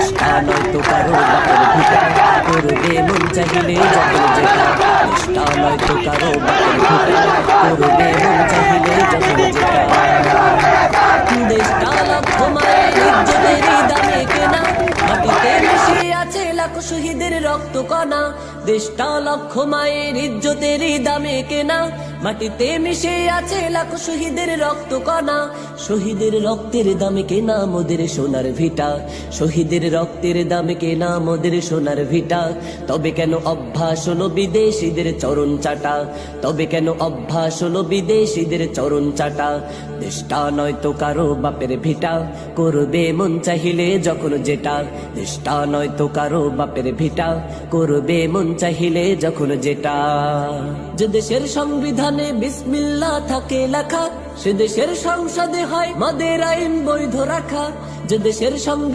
দেশটা নয়তো কারো বাপের ভিটা, করবে মন চাহিলে যখন যেটা। দেশটা নয়তো কারো বাপের ভিটা, করবে মন চাহিলে যখন যেটা। দেশটা লক্ষ মায়ের ইজ্জতেরই দামে কেনা, মাটিতে মিশে আছে লাখো শহীদের রক্ত কণা। দেশটা লক্ষ মায়ের ইজ্জতেরই দামে কেনা, মাটিতে মিশে আছে লাখো শহীদের রক্ত কণা। শহীদের রক্তের দামে কেনা মোদের সোনার ভিটা, শহীদের রক্তের দামে কেনা মোদের সোনার ভিটা। তবে কেন অভ্যাস হলো বিদেশিদের চরণ চাটা, তবে কেন অভ্যাস হলো বিদেশিদের চরণ চাটা। দেশটা নয়তো কারো বাপের ভিটা, করবে মন চাহিলে যখন যেটা। দেশটা নয়তো কারো বাপের ভিটা, করবে মন চাহিলে যখন যেটা। যে দেশের সংবিধানে বিসমিল্লাহ থাকে লেখা, সে দেশের সংসদে হয় মদের আইন বৈধ রাখা। যে দেশের সংবিধান